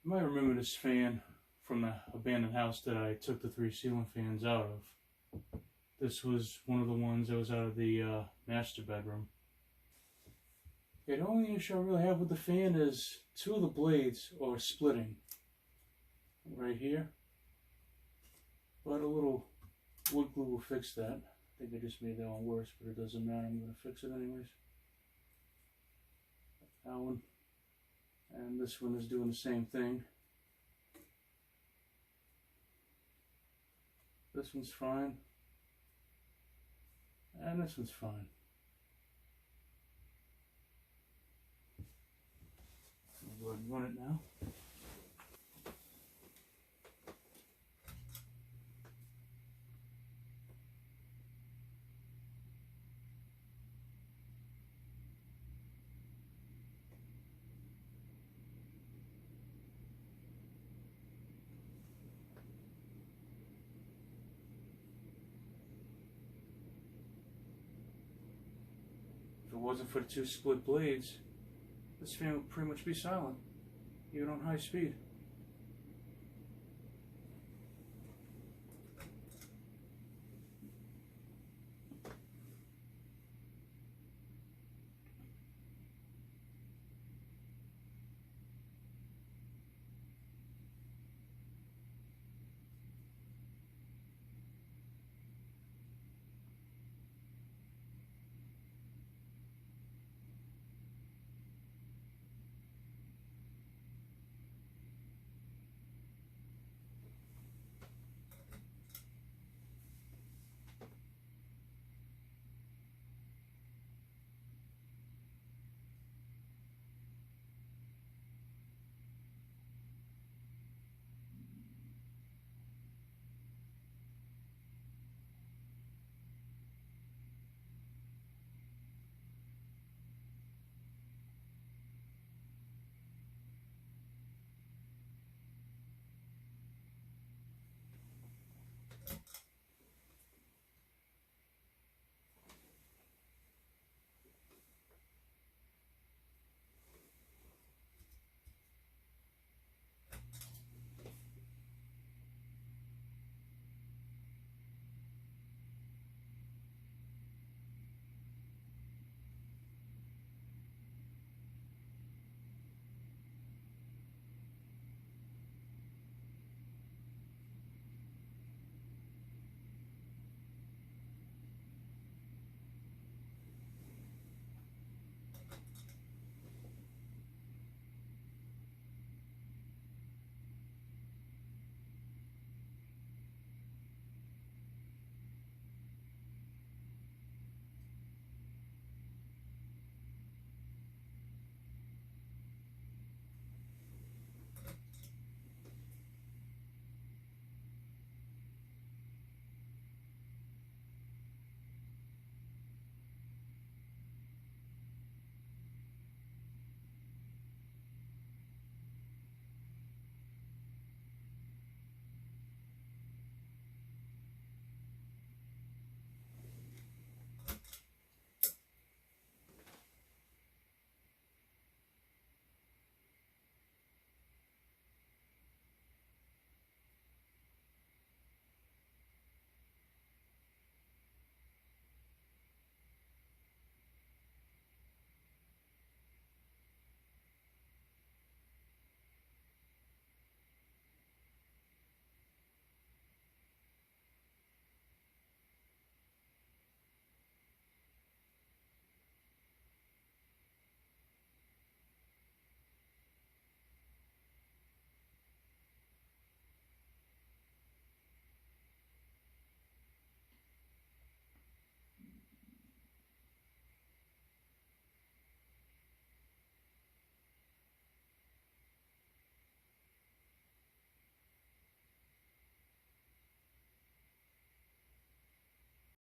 You might remember this fan from the abandoned house that I took the 3 ceiling fans out of. This was one of the ones that was out of the master bedroom. Okay, the only issue I really have with the fan is 2 of the blades are splitting right here. But a little wood glue will fix that. I think I just made that one worse, but it doesn't matter. I'm going to fix it anyways. That one. And this one is doing the same thing. This one's fine. And this one's fine. I'll go ahead and run it now. If it wasn't for the 2 split blades, this fan would pretty much be silent, even on high speed.